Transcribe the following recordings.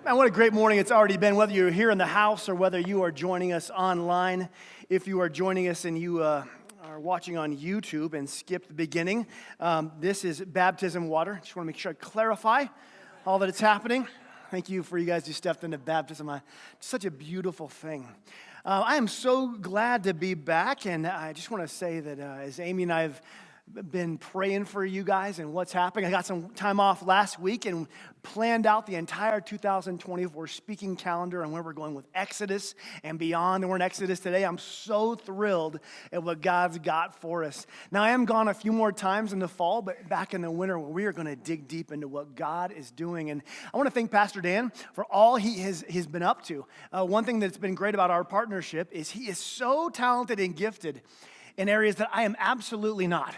Man, what a great morning it's already been, whether you're here in the house or whether you are joining us online. If you are joining us and you are watching on YouTube and skipped the beginning, this is baptism water. Just want to make sure I clarify all that it's happening. Thank you for you guys who stepped into baptism. It's such a beautiful thing. I am so glad to be back, and I just want to say that as Amy and I have been praying for you guys and what's happening. I got some time off last week and planned out the entire 2024 speaking calendar and where we're going with Exodus and beyond. And we're in Exodus today. I'm so thrilled at what God's got for us. Now, I am gone a few more times in the fall, but back in the winter, we are going to dig deep into what God is doing. And I want to thank Pastor Dan for all he's been up to. One thing that's been great about our partnership is he is so talented and gifted in areas that I am absolutely not.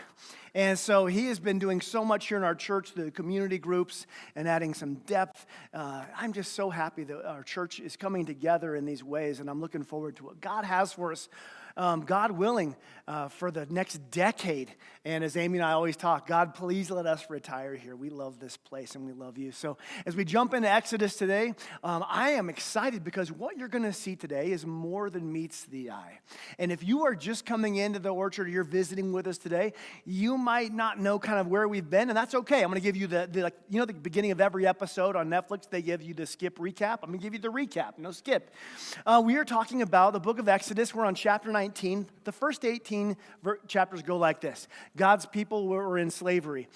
And so he has been doing so much here in our church, the community groups, and adding some depth. I'm just so happy that our church is coming together in these ways, and I'm looking forward to what God has for us, God willing, for the next decade. And as Amy and I always talk, God, please let us retire here. We love this place, and we love you. So as we jump into Exodus today, I am excited because what you're going to see today is more than meets the eye. And if you are just coming into the orchard or you're visiting with us today, you might not know kind of where we've been, and that's okay. I'm going to give you the beginning of every episode on Netflix, they give you the skip recap. I'm going to give you the recap, no skip. We are talking about the book of Exodus. We're on chapter 19. The first 18 chapters go like this. God's people were in slavery.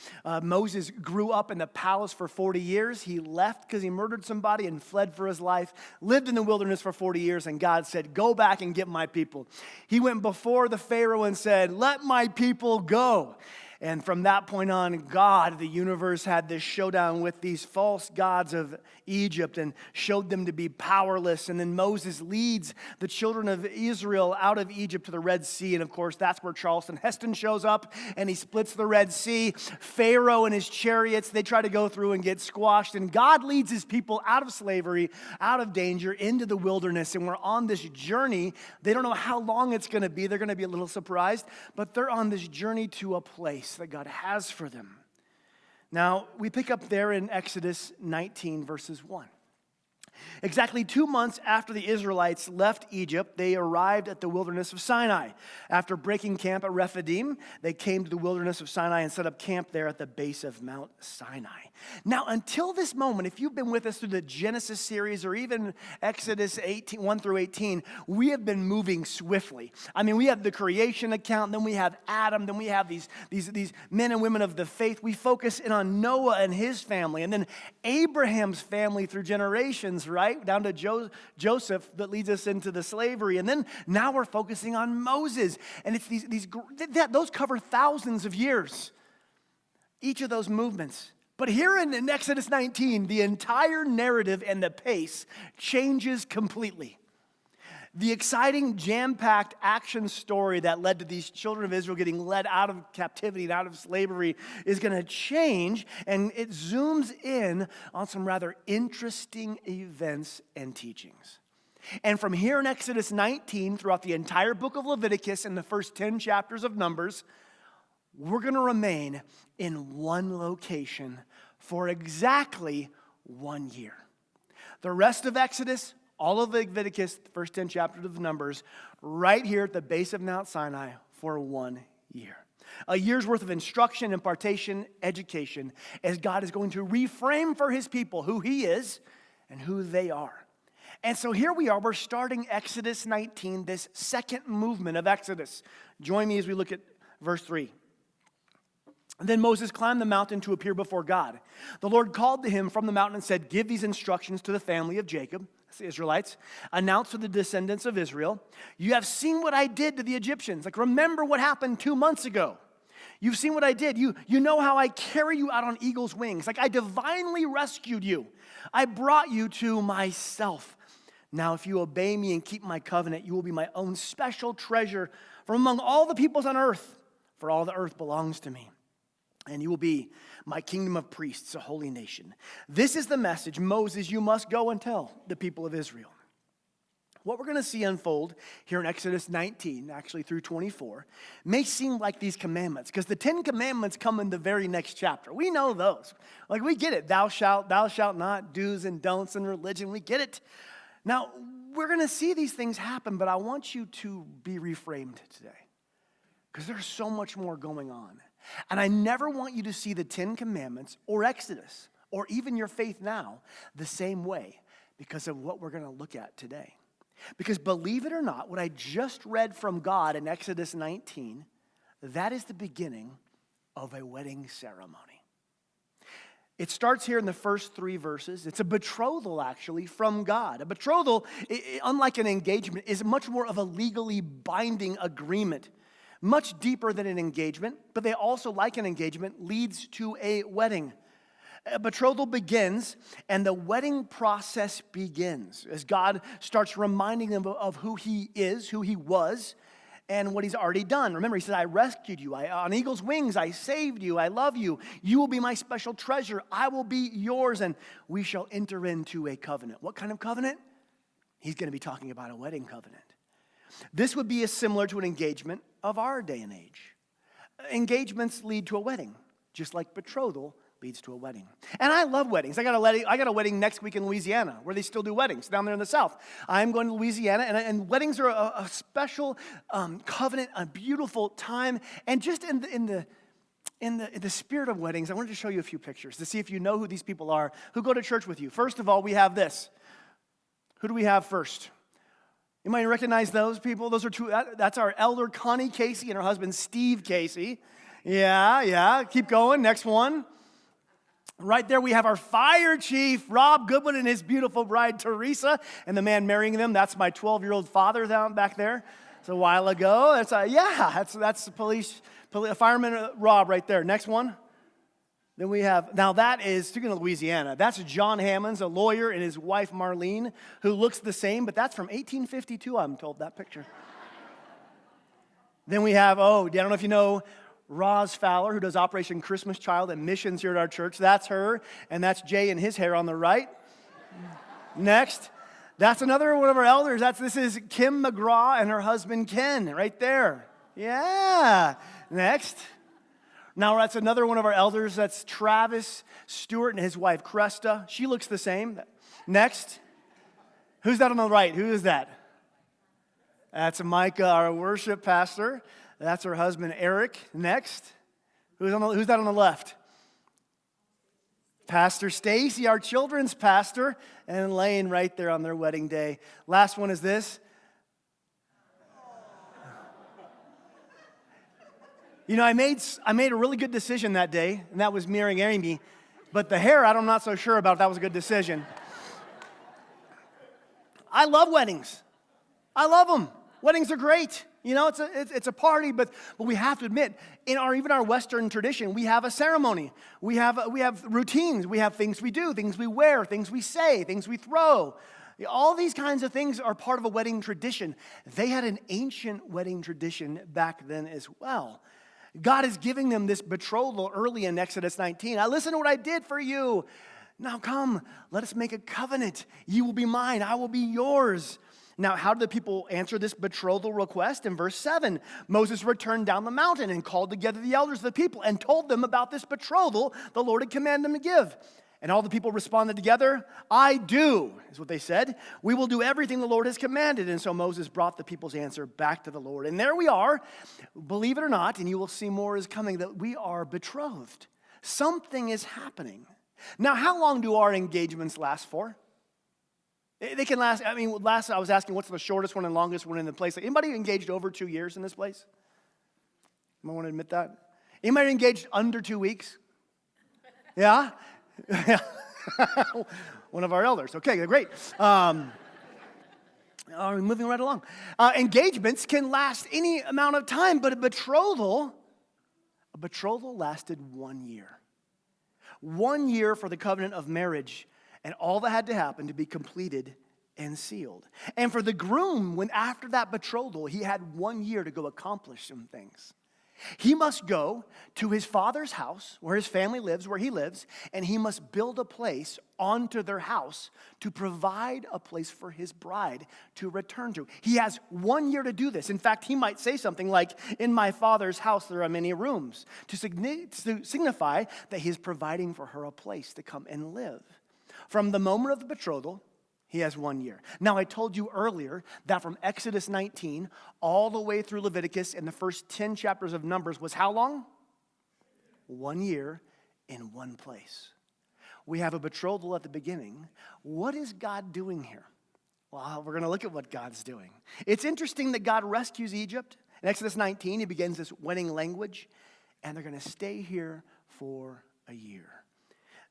Moses grew up in the palace for 40 years. He left because he murdered somebody and fled for his life, lived in the wilderness for 40 years, and God said, go back and get my people. He went before the Pharaoh and said, let my people go. And from that point on, God, the universe, had this showdown with these false gods of Egypt and showed them to be powerless. And then Moses leads the children of Israel out of Egypt to the Red Sea. And of course, that's where Charleston Heston shows up and he splits the Red Sea. Pharaoh and his chariots, they try to go through and get squashed. And God leads his people out of slavery, out of danger, into the wilderness. And we're on this journey. They don't know how long it's going to be. They're going to be a little surprised. But they're on this journey to a place that God has for them. Now, we pick up there in Exodus 19, verses 1. Exactly 2 months after the Israelites left Egypt, they arrived at the wilderness of Sinai. After breaking camp at Rephidim, they came to the wilderness of Sinai and set up camp there at the base of Mount Sinai. Now, until this moment, if you've been with us through the Genesis series or even Exodus 1 through 18, we have been moving swiftly. I mean, we have the creation account, then we have Adam, then we have these men and women of the faith. We focus in on Noah and his family, and then Abraham's family through generations, right? Down to Joseph that leads us into the slavery. And then now we're focusing on Moses. And it's those cover thousands of years, each of those movements. But here in Exodus 19, the entire narrative and the pace changes completely. The exciting, jam-packed action story that led to these children of Israel getting led out of captivity and out of slavery is going to change, and it zooms in on some rather interesting events and teachings. And from here in Exodus 19, throughout the entire book of Leviticus and the first 10 chapters of Numbers, we're going to remain in one location for exactly 1 year. The rest of Exodus, all of Leviticus, the first 10 chapters of Numbers, right here at the base of Mount Sinai for 1 year. A year's worth of instruction, impartation, education, as God is going to reframe for his people who he is and who they are. And so here we are, we're starting Exodus 19, this second movement of Exodus. Join me as we look at verse 3. Then Moses climbed the mountain to appear before God. The Lord called to him from the mountain and said, give these instructions to the family of Jacob, that's the Israelites. Announce to the descendants of Israel, you have seen what I did to the Egyptians. Like, remember what happened 2 months ago. You've seen what I did. You know how I carry you out on eagle's wings. Like, I divinely rescued you. I brought you to myself. Now, if you obey me and keep my covenant, you will be my own special treasure from among all the peoples on earth, for all the earth belongs to me. And you will be my kingdom of priests, a holy nation. This is the message, Moses, you must go and tell the people of Israel. What we're going to see unfold here in Exodus 19, actually through 24, may seem like these commandments, because the 10 commandments come in the very next chapter. We know those. Like, we get it. Thou shalt not, do's and don'ts in religion. We get it. Now, we're going to see these things happen, but I want you to be reframed today, because there's so much more going on. And I never want you to see the 10 commandments or Exodus or even your faith now the same way because of what we're going to look at today. Because believe it or not, what I just read from God in Exodus 19, that is the beginning of a wedding ceremony. It starts here in the first 3 verses. It's a betrothal, actually, from God. A betrothal, unlike an engagement, is much more of a legally binding agreement, much deeper than an engagement, but they also, like an engagement, leads to a wedding. A betrothal begins, and the wedding process begins as God starts reminding them of who he is, who he was, and what he's already done. Remember, he said, I rescued you. On eagle's wings, I saved you. I love you. You will be my special treasure. I will be yours, and we shall enter into a covenant. What kind of covenant? He's going to be talking about a wedding covenant. This would be similar to an engagement of our day and age. Engagements lead to a wedding, just like betrothal leads to a wedding. And I love weddings. I got a wedding next week in Louisiana where they still do weddings down there in the South. I'm going to Louisiana, and weddings are a special covenant, a beautiful time. And just in the spirit of weddings, I wanted to show you a few pictures to see if you know who these people are who go to church with you. First of all, we have this. Who do we have first? You might recognize those people. Those are two. That's our elder Connie Casey and her husband Steve Casey. Yeah. Keep going. Next one. Right there we have our fire chief, Rob Goodwin, and his beautiful bride, Teresa, and the man marrying them. That's my 12-year-old father down back there. It's a while ago. That's the police fireman Rob right there. Next one. Then we have, now that is, speaking of Louisiana, that's John Hammonds, a lawyer, and his wife Marlene, who looks the same, but that's from 1852, I'm told, that picture. Then we have, I don't know if you know, Roz Fowler, who does Operation Christmas Child and missions here at our church. That's her, and that's Jay and his hair on the right. Next, that's another one of our elders. This is Kim McGraw and her husband Ken, right there. Yeah. Next. Now that's another one of our elders. That's Travis Stewart and his wife Cresta. She looks the same. Next. Who's that on the right? Who is that? That's Micah, our worship pastor. That's her husband, Eric. Next. Who's that on the left? Pastor Stacy, our children's pastor, and Lane right there on their wedding day. Last one is this. You know, I made a really good decision that day, and that was marrying Amy. But the hair, I'm not so sure about if that was a good decision. I love weddings. I love them. Weddings are great. You know, it's a party, but we have to admit, even our Western tradition, we have a ceremony. We have routines. We have things we do, things we wear, things we say, things we throw. All these kinds of things are part of a wedding tradition. They had an ancient wedding tradition back then as well. God is giving them this betrothal early in Exodus 19. Now listen to what I did for you. Now come, let us make a covenant. You will be mine, I will be yours. Now, how did the people answer this betrothal request? In verse 7, Moses returned down the mountain and called together the elders of the people and told them about this betrothal the Lord had commanded them to give. And all the people responded together, I do, is what they said. We will do everything the Lord has commanded. And so Moses brought the people's answer back to the Lord. And there we are, believe it or not, and you will see more is coming, that we are betrothed. Something is happening. Now, how long do our engagements last for? They can last, I was asking what's the shortest one and longest one in the place. Anybody engaged over 2 years in this place? Anyone want to admit that? Anybody engaged under 2 weeks? Yeah? One of our elders. Okay, great. Moving right along. Engagements can last any amount of time, but a betrothal lasted 1 year. 1 year for the covenant of marriage. And all that had to happen to be completed and sealed. And for the groom, when after that betrothal, he had 1 year to go accomplish some things. He must go to his father's house, where his family lives, where he lives, and he must build a place onto their house to provide a place for his bride to return to. He has 1 year to do this. In fact, he might say something like, in my father's house there are many rooms, to signify that he is providing for her a place to come and live. From the moment of the betrothal, he has 1 year. Now, I told you earlier that from Exodus 19 all the way through Leviticus and the first 10 chapters of Numbers was how long? 1 year in one place. We have a betrothal at the beginning. What is God doing here? Well, we're going to look at what God's doing. It's interesting that God rescues Egypt. In Exodus 19, he begins this wedding language, and they're going to stay here for a year.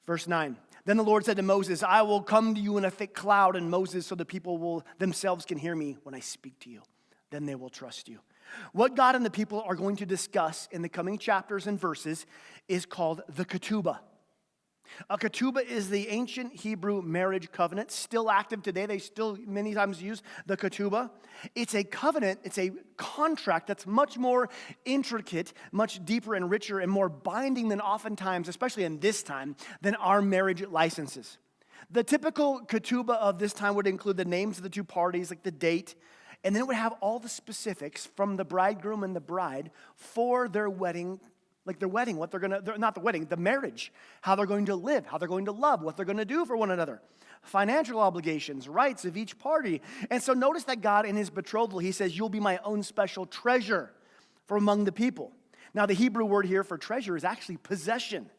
Verse 9, then the Lord said to Moses, I will come to you in a thick cloud, and Moses, so the people will themselves can hear me when I speak to you. Then they will trust you. What God and the people are going to discuss in the coming chapters and verses is called the ketubah. A ketubah is the ancient Hebrew marriage covenant, still active today. They still many times use the ketubah. It's a covenant, it's a contract that's much more intricate, much deeper and richer and more binding than oftentimes, especially in this time, than our marriage licenses. The typical ketubah of this time would include the names of the two parties, like the date, and then it would have all the specifics from the bridegroom and the bride for their wedding. Like their wedding, what they're going to, not the wedding, the marriage, how they're going to live, how they're going to love, what they're going to do for one another, financial obligations, rights of each party. And so notice that God in his betrothal, he says, you'll be my own special treasure from among the people. Now the Hebrew word here for treasure is actually possession.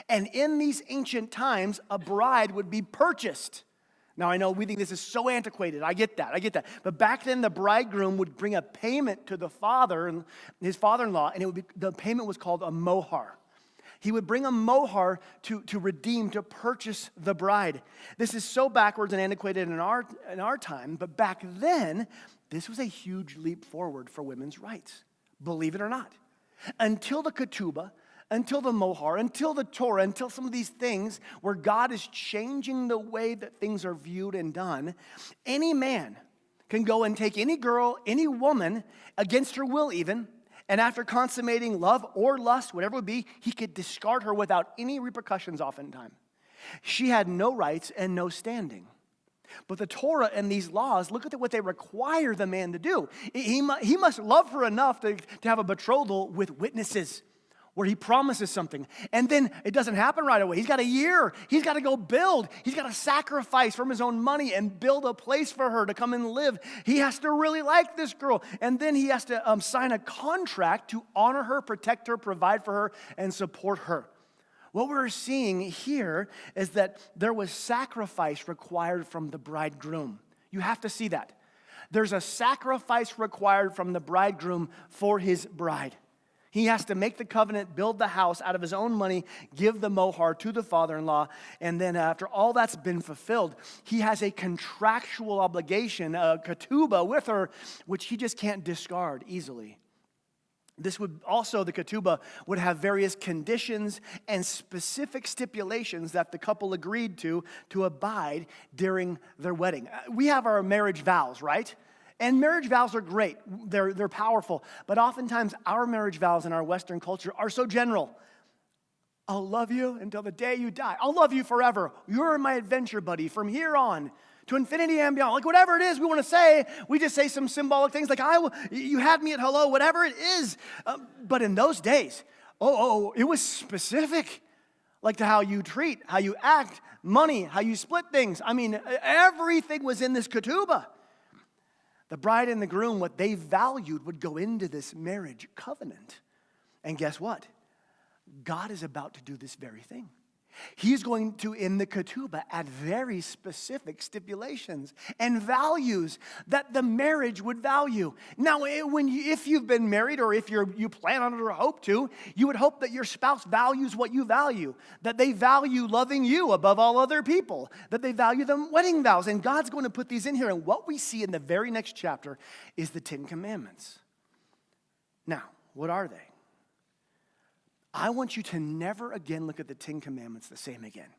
And in these ancient times, a bride would be purchased. Now, I know we think this is so antiquated. I get that. But back then, the bridegroom would bring a payment to the father and his father-in-law, and the payment was called a mohar. He would bring a mohar to redeem, to purchase the bride. This is so backwards and antiquated in our time, but back then, this was a huge leap forward for women's rights, believe it or not. Until the ketubah, until the mohar, until the Torah, until some of these things where God is changing the way that things are viewed and done, any man can go and take any girl, any woman, against her will even, and after consummating love or lust, whatever it would be, he could discard her without any repercussions oftentimes. She had no rights and no standing. But the Torah and these laws, look at what they require the man to do. He must love her enough to have a betrothal with witnesses, where he promises something, and then it doesn't happen right away. He's got a year. He's got to go build. He's got to sacrifice from his own money and build a place for her to come and live. He has to really like this girl, and then he has to sign a contract to honor her, protect her, provide for her, and support her. What we're seeing here is that there was sacrifice required from the bridegroom. You have to see that. There's a sacrifice required from the bridegroom for his bride. He has to make the covenant, build the house out of his own money, give the mohar to the father-in-law, and then after all that's been fulfilled, he has a contractual obligation, a ketubah with her, which he just can't discard easily. The ketubah would have various conditions and specific stipulations that the couple agreed to abide during their wedding. We have our marriage vows, right? And marriage vows are great. They're powerful. But oftentimes our marriage vows in our Western culture are so general. I'll love you until the day you die. I'll love you forever. You're my adventure buddy from here on to infinity and beyond. Like whatever it is we want to say, we just say some symbolic things like, you had me at hello, whatever it is. But in those days, it was specific. Like to how you treat, how you act, money, how you split things. I mean, everything was in this ketubah. The bride and the groom, what they valued would go into this marriage covenant. And guess what? God is about to do this very thing. He's going to, in the ketubah, add very specific stipulations and values that the marriage would value. Now, if you've been married or if you plan on it or hope to, you would hope that your spouse values what you value, that they value loving you above all other people, that they value the wedding vows. And God's going to put these in here. And what we see in the very next chapter is the 10 Commandments. Now, what are they? I want you to never again look at the 10 Commandments the same again.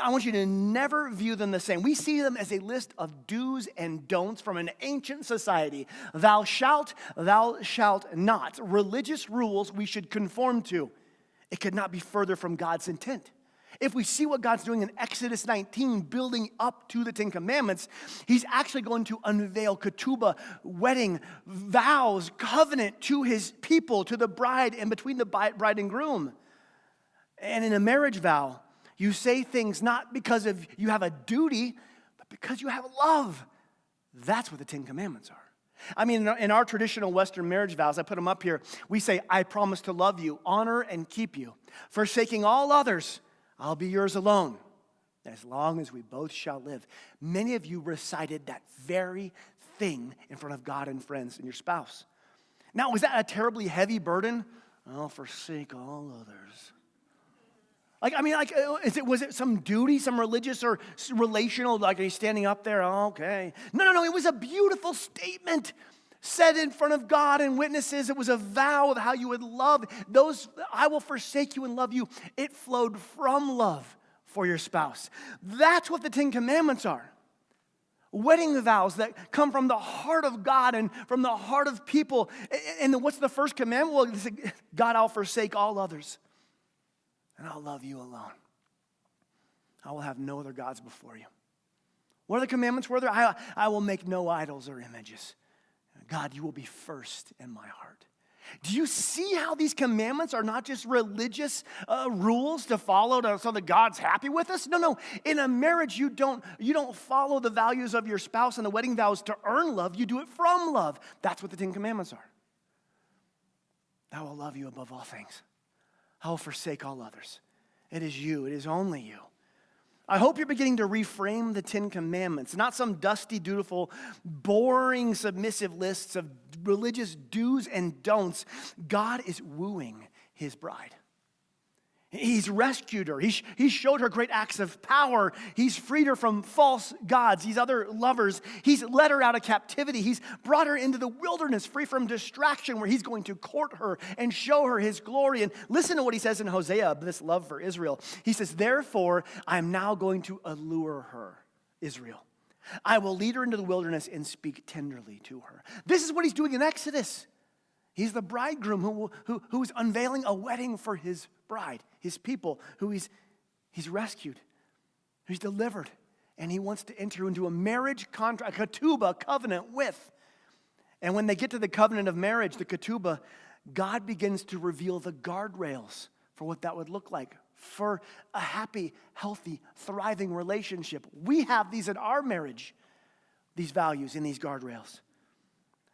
I want you to never view them the same. We see them as a list of do's and don'ts from an ancient society. Thou shalt not. Religious rules we should conform to. It could not be further from God's intent. If we see what God's doing in Exodus 19, building up to the Ten Commandments, he's actually going to unveil ketubah, wedding, vows, covenant to his people, to the bride, and between the bride and groom. And in a marriage vow, you say things not because of you have a duty, but because you have love. That's what the Ten Commandments are. I mean, in our traditional Western marriage vows, I put them up here, we say, I promise to love you, honor, and keep you. Forsaking all others, I'll be yours alone, as long as we both shall live. Many of you recited that very thing in front of God and friends and your spouse. Now, was that a terribly heavy burden? I'll forsake all others. Was it some duty, some religious or relational, like he's standing up there, oh, okay. No, it was a beautiful statement said in front of God and witnesses. It was a vow of how you would love those, I will forsake you and love you. It flowed from love for your spouse. That's what the Ten Commandments are. Wedding vows that come from the heart of God and from the heart of people. And what's the first commandment? Well, God, I'll forsake all others. And I'll love you alone. I will have no other gods before you. What are the commandments? I will make no idols or images. God, you will be first in my heart. Do you see how these commandments are not just religious rules to follow so that God's happy with us? No. In a marriage, you don't follow the values of your spouse and the wedding vows to earn love. You do it from love. That's what the Ten Commandments are. I will love you above all things. I will forsake all others. It is you. It is only you. I hope you're beginning to reframe the Ten Commandments, not some dusty, dutiful, boring, submissive lists of religious do's and don'ts. God is wooing his bride. He's rescued her. He's showed her great acts of power. He's freed her from false gods, these other lovers. He's led her out of captivity. He's brought her into the wilderness, free from distraction, where he's going to court her and show her his glory. And listen to what he says in Hosea, this love for Israel. He says, therefore, I'm now going to allure her, Israel. I will lead her into the wilderness and speak tenderly to her. This is what he's doing in Exodus. He's the bridegroom who is unveiling a wedding for his bride, his people, who he's rescued, who's delivered. And he wants to enter into a marriage contract, a ketubah covenant with. And when they get to the covenant of marriage, the ketubah, God begins to reveal the guardrails for what that would look like for a happy, healthy, thriving relationship. We have these in our marriage, these values and these guardrails.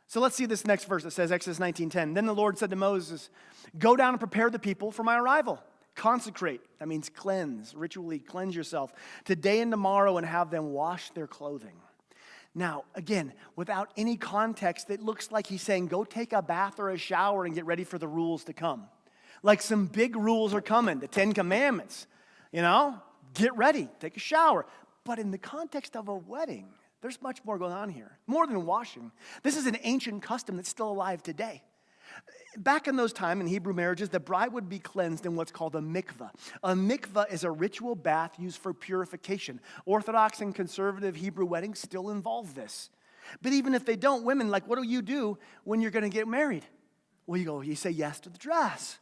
So let's see this next verse that says, Exodus 19:10. Then the Lord said to Moses, go down and prepare the people for my arrival. Consecrate, that means cleanse, ritually cleanse yourself today and tomorrow and have them wash their clothing. Now, again, without any context, it looks like he's saying, go take a bath or a shower and get ready for the rules to come. Like some big rules are coming, the Ten Commandments. Get ready, take a shower. But in the context of a wedding, there's much more going on here, more than washing. This is an ancient custom that's still alive today. Back in those times in Hebrew marriages, the bride would be cleansed in what's called a mikvah. A mikvah is a ritual bath used for purification. Orthodox and conservative Hebrew weddings still involve this. But even if they don't, women, what do you do when you're going to get married? Well, you say yes to the dress.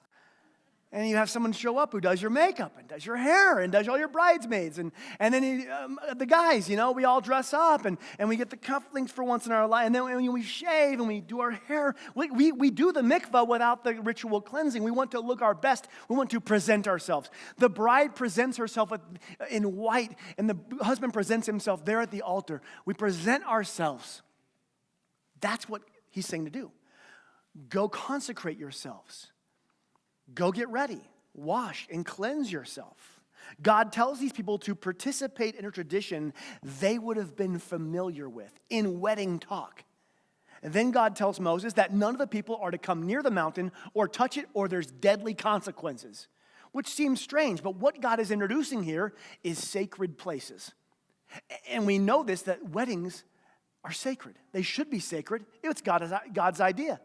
And you have someone show up who does your makeup and does your hair and does all your bridesmaids. And then the guys, we all dress up and we get the cufflinks for once in our life. And then when we shave and we do our hair, we do the mikvah without the ritual cleansing. We want to look our best. We want to present ourselves. The bride presents herself in white and the husband presents himself there at the altar. We present ourselves. That's what he's saying to do. Go consecrate yourselves. Go get ready, wash, and cleanse yourself. God tells these people to participate in a tradition they would have been familiar with in wedding talk. And then God tells Moses that none of the people are to come near the mountain or touch it, or there's deadly consequences, which seems strange. But what God is introducing here is sacred places. And we know this, that weddings are sacred. They should be sacred. It's God's idea.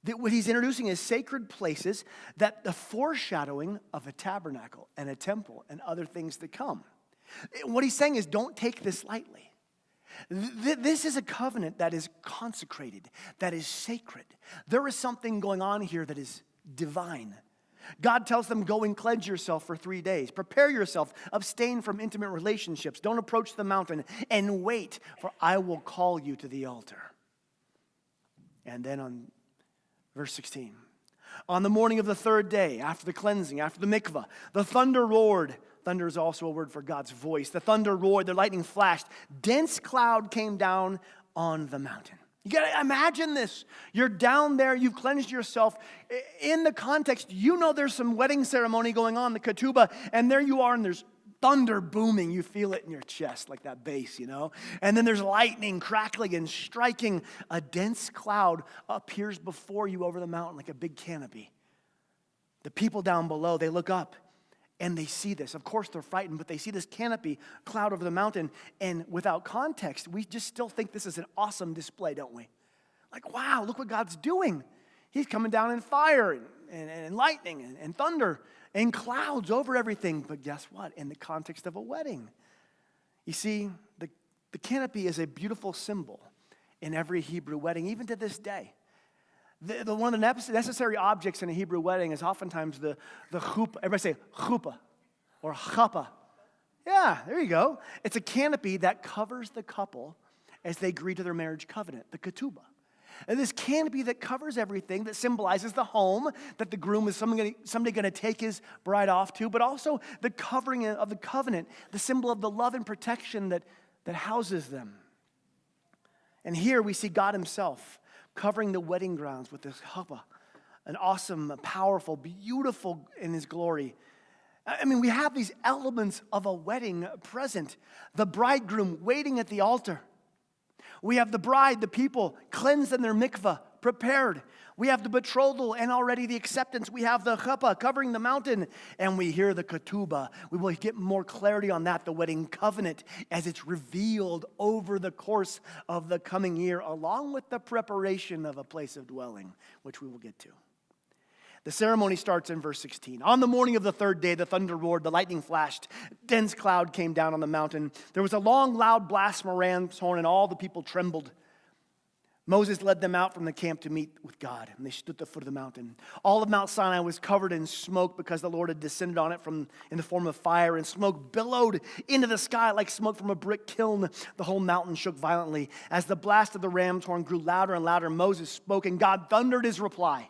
That what he's introducing is sacred places, that the foreshadowing of a tabernacle and a temple and other things to come. What he's saying is, don't take this lightly. This is a covenant that is consecrated, that is sacred. There is something going on here that is divine. God tells them, go and cleanse yourself for 3 days. Prepare yourself, abstain from intimate relationships. Don't approach the mountain, and wait, for I will call you to the altar. And then on verse 16, on the morning of the third day, after the cleansing, after the mikvah, the thunder roared. Thunder is also a word for God's voice. The thunder roared, the lightning flashed. Dense cloud came down on the mountain. You got to imagine this. You're down there, you've cleansed yourself. In the context, you know there's some wedding ceremony going on, the ketubah, and there you are, and there's thunder booming. You feel it in your chest, like that bass, you know? And then there's lightning crackling and striking. A dense cloud appears before you over the mountain like a big canopy. The people down below, they look up and they see this. Of course, they're frightened, but they see this canopy cloud over the mountain. And without context, we just still think this is an awesome display, don't we? Like, wow, look what God's doing. He's coming down in fire and lightning and thunder and clouds over everything. But guess what? In the context of a wedding, you see, the canopy is a beautiful symbol in every Hebrew wedding, even to this day. One of the necessary objects in a Hebrew wedding is oftentimes the chuppah. Everybody say chuppah or chapa. Yeah, there you go. It's a canopy that covers the couple as they agree to their marriage covenant, the ketubah. And this canopy that covers everything, that symbolizes the home that the groom is someday going to take his bride off to, but also the covering of the covenant, the symbol of the love and protection that houses them. And here we see God himself covering the wedding grounds with this chuppah, an awesome, powerful, beautiful in his glory. I mean, we have these elements of a wedding present. The bridegroom waiting at the altar. We have the bride, the people, cleansed in their mikvah, prepared. We have the betrothal and already the acceptance. We have the chuppah covering the mountain. And we hear the ketubah. We will get more clarity on that, the wedding covenant, as it's revealed over the course of the coming year, along with the preparation of a place of dwelling, which we will get to. The ceremony starts in verse 16. On the morning of the third day, the thunder roared, the lightning flashed, dense cloud came down on the mountain. There was a long, loud blast from a ram's horn, and all the people trembled. Moses led them out from the camp to meet with God, and they stood at the foot of the mountain. All of Mount Sinai was covered in smoke because the Lord had descended on it in the form of fire, and smoke billowed into the sky like smoke from a brick kiln. The whole mountain shook violently. As the blast of the ram's horn grew louder and louder, Moses spoke, and God thundered his reply.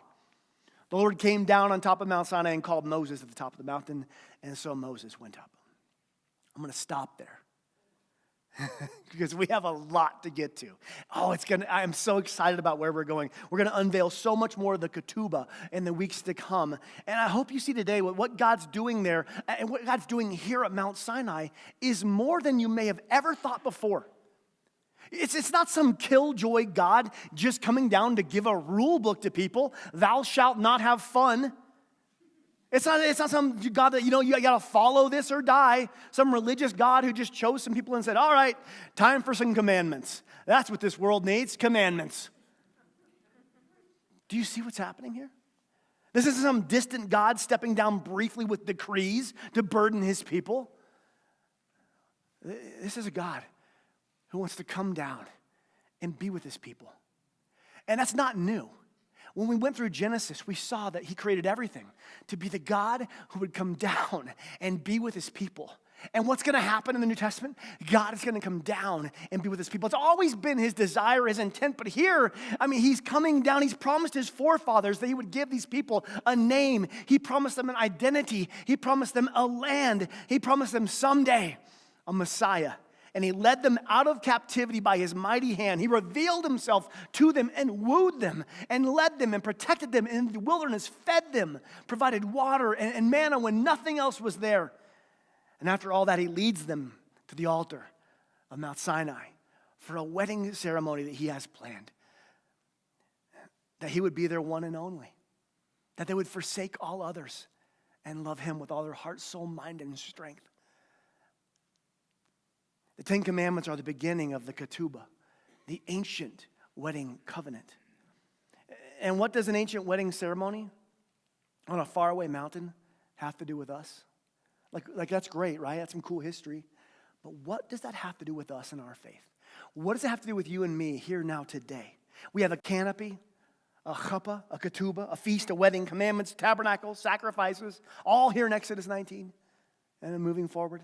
The Lord came down on top of Mount Sinai and called Moses at the top of the mountain, and so Moses went up. I'm going to stop there because we have a lot to get to. I'm so excited about where we're going. We're going to unveil so much more of the ketubah in the weeks to come. And I hope you see today what God's doing there and what God's doing here at Mount Sinai is more than you may have ever thought before. It's not some killjoy God just coming down to give a rule book to people. Thou shalt not have fun. It's not some God that, you got to follow this or die. Some religious God who just chose some people and said, all right, time for some commandments. That's what this world needs, commandments. Do you see what's happening here? This isn't some distant God stepping down briefly with decrees to burden his people. This is a God who wants to come down and be with his people. And that's not new. When we went through Genesis, we saw that he created everything to be the God who would come down and be with his people. And what's going to happen in the New Testament? God is going to come down and be with his people. It's always been his desire, his intent. But here, he's coming down. He's promised his forefathers that he would give these people a name. He promised them an identity. He promised them a land. He promised them someday a Messiah. And he led them out of captivity by his mighty hand. He revealed himself to them and wooed them and led them and protected them in the wilderness, fed them, provided water and manna when nothing else was there. And after all that, he leads them to the altar of Mount Sinai for a wedding ceremony that he has planned. That he would be their one and only. That they would forsake all others and love him with all their heart, soul, mind, and strength. The Ten Commandments are the beginning of the ketubah, the ancient wedding covenant. And what does an ancient wedding ceremony on a faraway mountain have to do with us? Like that's great, right? That's some cool history. But what does that have to do with us and our faith? What does it have to do with you and me here now today? We have a canopy, a chuppah, a ketubah, a feast, a wedding, commandments, tabernacles, sacrifices, all here in Exodus 19 and then moving forward.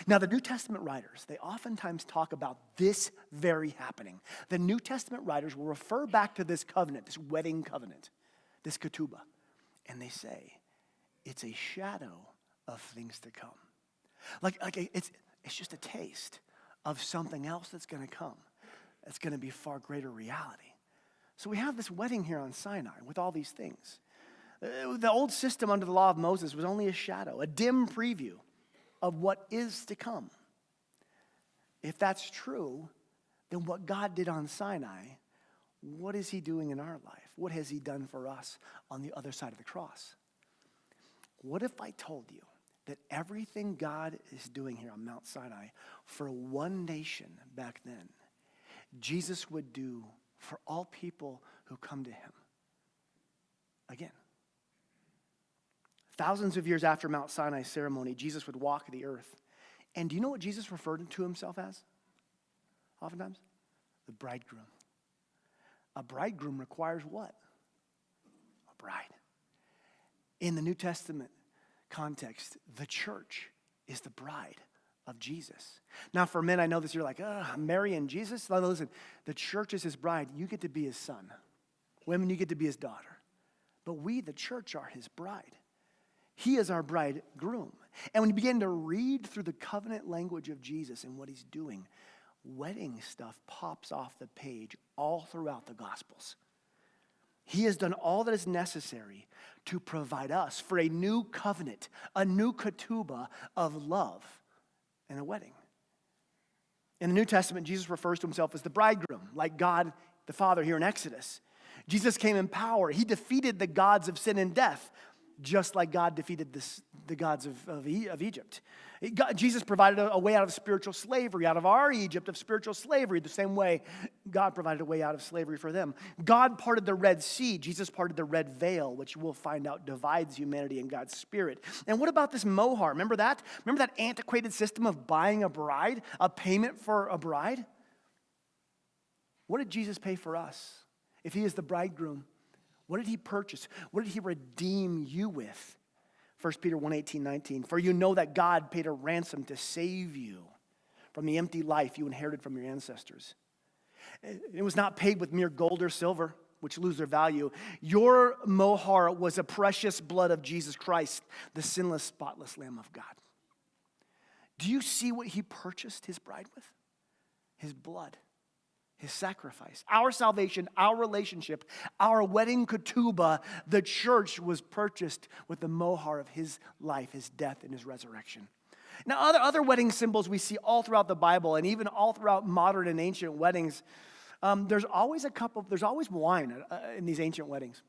Now, the New Testament writers, they oftentimes talk about this very happening. The New Testament writers will refer back to this covenant, this wedding covenant, this ketubah, and they say it's a shadow of things to come. Like it's just a taste of something else that's going to come. It's going to be far greater reality. So we have this wedding here on Sinai with all these things. The old system under the law of Moses was only a shadow, a dim preview of what is to come. If that's true, then what God did on Sinai, what is he doing in our life? What has he done for us on the other side of the cross? What if I told you that everything God is doing here on Mount Sinai for one nation back then, Jesus would do for all people who come to him? Again. Thousands of years after Mount Sinai ceremony, Jesus would walk the earth. And do you know what Jesus referred to himself as? Oftentimes? The bridegroom. A bridegroom requires what? A bride. In the New Testament context, the church is the bride of Jesus. Now for men, I know this, you're like, I'm marrying Jesus. No, listen, the church is his bride. You get to be his son. Women, you get to be his daughter. But we, the church, are his bride. He is our bridegroom. And when you begin to read through the covenant language of Jesus and what he's doing, wedding stuff pops off the page all throughout the Gospels. He has done all that is necessary to provide us for a new covenant, a new ketubah of love and a wedding. In the New Testament, Jesus refers to himself as the bridegroom, like God the Father here in Exodus. Jesus came in power. He defeated the gods of sin and death, just like God defeated the gods of Egypt. Jesus provided a way out of spiritual slavery, out of our Egypt of spiritual slavery, the same way God provided a way out of slavery for them. God parted the Red Sea. Jesus parted the red veil, which we'll find out divides humanity and God's spirit. And what about this mohar? Remember that? Remember that antiquated system of buying a bride, a payment for a bride? What did Jesus pay for us? If he is the bridegroom, what did he purchase? What did he redeem you with? 1 Peter 1:18-19. For you know that God paid a ransom to save you from the empty life you inherited from your ancestors. It was not paid with mere gold or silver, which lose their value. Your mohar was the precious blood of Jesus Christ, the sinless, spotless Lamb of God. Do you see what he purchased his bride with? His blood. His sacrifice, our salvation, our relationship, our wedding ketubah, the church was purchased with the mohar of his life, his death, and his resurrection. Now, other wedding symbols we see all throughout the Bible, and even all throughout modern and ancient weddings. There's always wine in these ancient weddings.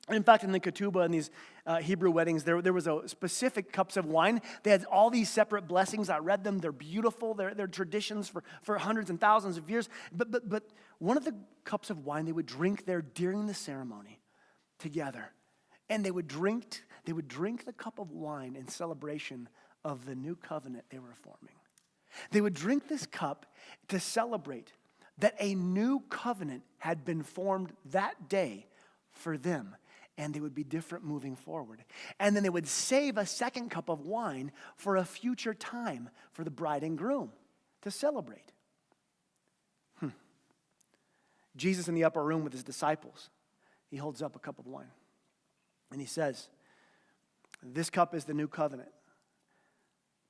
In fact, in the ketubah, in these Hebrew weddings, there was a specific cups of wine. They had all these separate blessings. I read them. They're beautiful. They're traditions for hundreds and thousands of years. But one of the cups of wine they would drink there during the ceremony together. And they would drink the cup of wine in celebration of the new covenant they were forming. They would drink this cup to celebrate that a new covenant had been formed that day for them. And they would be different moving forward. And then they would save a second cup of wine for a future time for the bride and groom to celebrate. Jesus in the upper room with his disciples, he holds up a cup of wine. And he says, this cup is the new covenant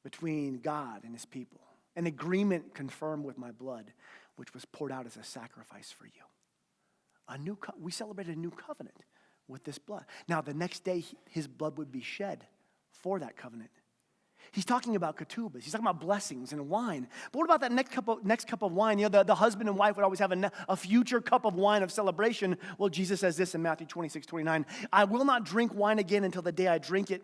between God and his people. An agreement confirmed with my blood, which was poured out as a sacrifice for you. We celebrated a new covenant with this blood. Now, the next day, his blood would be shed for that covenant. He's talking about ketubahs. He's talking about blessings and wine. But what about that next cup of wine? You know, the husband and wife would always have a future cup of wine of celebration. Well, Jesus says this in Matthew 26:29. I will not drink wine again until the day I drink it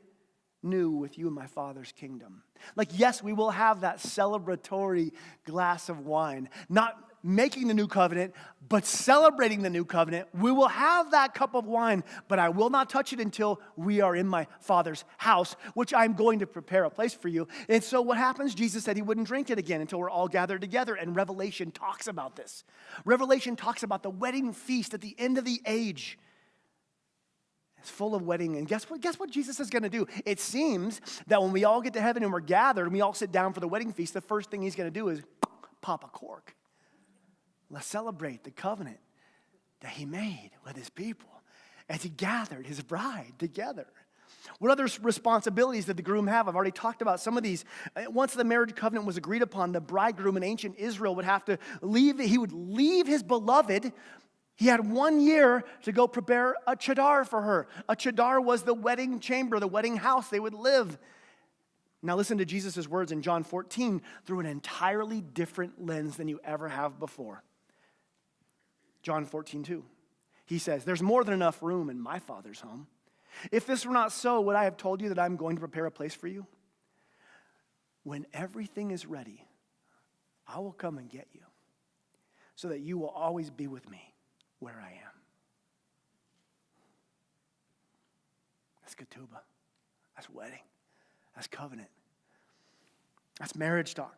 new with you in my Father's kingdom. Like, yes, we will have that celebratory glass of wine. Not making the new covenant, but celebrating the new covenant. We will have that cup of wine, but I will not touch it until we are in my Father's house, which I'm going to prepare a place for you. And so what happens? Jesus said he wouldn't drink it again until we're all gathered together, and Revelation talks about this. Revelation talks about the wedding feast at the end of the age. It's full of wedding, and guess what Jesus is going to do? It seems that when we all get to heaven and we're gathered and we all sit down for the wedding feast, the first thing he's going to do is pop a cork. Let's celebrate the covenant that he made with his people as he gathered his bride together. What other responsibilities did the groom have? I've already talked about some of these. Once the marriage covenant was agreed upon, the bridegroom in ancient Israel would have to leave. He would leave his beloved. He had 1 year to go prepare a chadar for her. A chadar was the wedding chamber, the wedding house they would live. Now listen to Jesus' words in John 14 through an entirely different lens than you ever have before. John 14:2. He says, there's more than enough room in my Father's home. If this were not so, would I have told you that I'm going to prepare a place for you? When everything is ready, I will come and get you so that you will always be with me where I am. That's ketubah. That's wedding. That's covenant. That's marriage talk.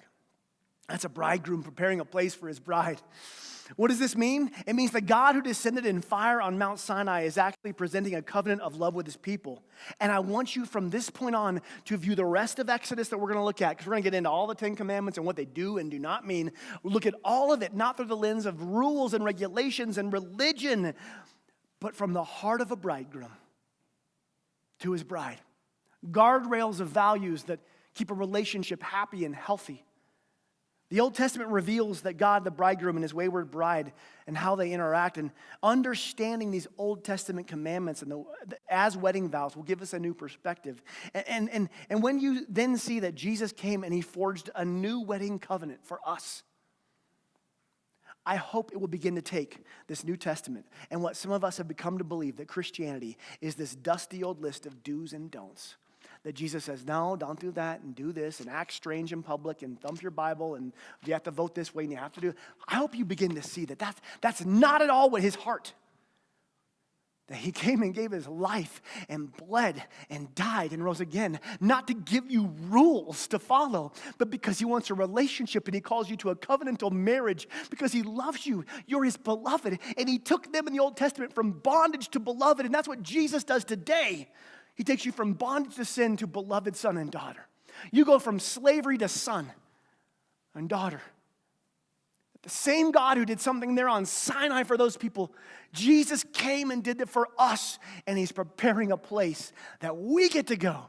That's a bridegroom preparing a place for his bride. What does this mean? It means the God who descended in fire on Mount Sinai is actually presenting a covenant of love with his people. And I want you from this point on to view the rest of Exodus that we're going to look at, because we're going to get into all the 10 commandments and what they do and do not mean. We'll look at all of it, not through the lens of rules and regulations and religion, but from the heart of a bridegroom to his bride. Guardrails of values that keep a relationship happy and healthy. The Old Testament reveals that God, the bridegroom, and his wayward bride and how they interact. And understanding these Old Testament commandments and as wedding vows will give us a new perspective. And when you then see that Jesus came and he forged a new wedding covenant for us, I hope it will begin to take this New Testament and what some of us have become to believe, that Christianity is this dusty old list of do's and don'ts. That Jesus says, no, don't do that and do this and act strange in public and thump your Bible and you have to vote this way and you have to do. I hope you begin to see that that's not at all what his heart. That he came and gave his life and bled and died and rose again, not to give you rules to follow, but because he wants a relationship and he calls you to a covenantal marriage because he loves you. You're his beloved. And he took them in the Old Testament from bondage to beloved. And that's what Jesus does today. He takes you from bondage to sin to beloved son and daughter. You go from slavery to son and daughter. The same God who did something there on Sinai for those people, Jesus came and did it for us, and he's preparing a place that we get to go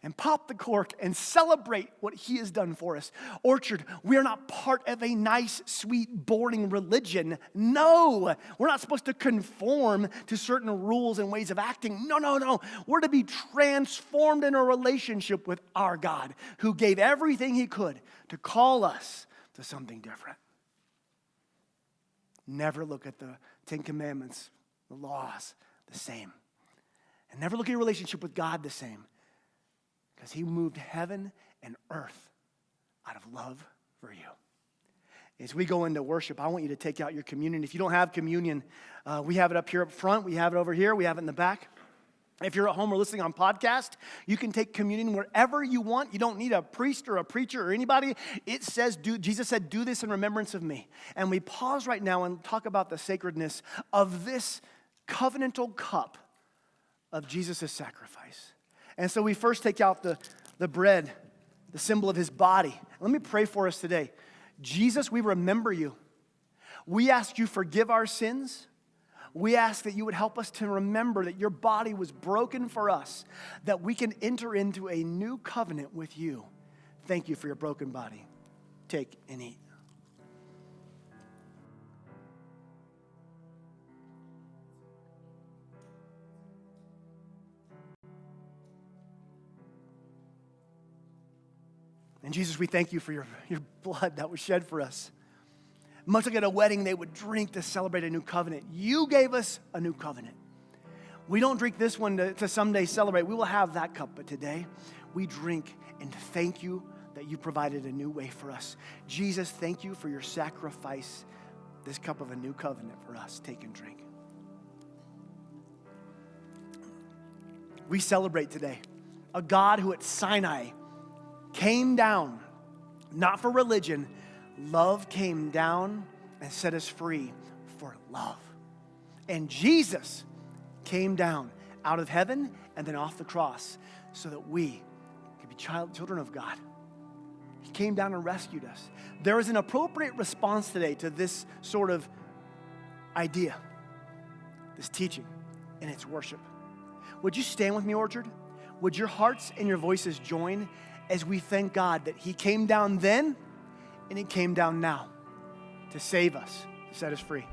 and pop the cork and celebrate what he has done for us. Orchard, we are not part of a nice, sweet, boring religion. No, we're not supposed to conform to certain rules and ways of acting. No. We're to be transformed in a relationship with our God, who gave everything he could to call us to something different. Never look at the 10 commandments, the laws, the same. And never look at your relationship with God the same. Because he moved heaven and earth out of love for you. As we go into worship, I want you to take out your communion. If you don't have communion, we have it up here up front. We have it over here. We have it in the back. If you're at home or listening on podcast, you can take communion wherever you want. You don't need a priest or a preacher or anybody. It says, Jesus said, do this in remembrance of me. And we pause right now and talk about the sacredness of this covenantal cup of Jesus' sacrifice. And so we first take out the bread, the symbol of his body. Let me pray for us today. Jesus, we remember you. We ask you forgive our sins. We ask that you would help us to remember that your body was broken for us, that we can enter into a new covenant with you. Thank you for your broken body. Take and eat. And Jesus, we thank you for your blood that was shed for us. Much like at a wedding, they would drink to celebrate a new covenant. You gave us a new covenant. We don't drink this one to someday celebrate. We will have that cup, but today we drink and thank you that you provided a new way for us. Jesus, thank you for your sacrifice this cup of a new covenant for us. Take and drink. We celebrate today a God who at Sinai came down, not for religion. Love came down and set us free for love. And Jesus came down out of heaven and then off the cross so that we could be children of God. He came down and rescued us. There is an appropriate response today to this sort of idea, this teaching, and it's worship. Would you stand with me, Orchard? Would your hearts and your voices join as we thank God that he came down then and he came down now to save us, to set us free?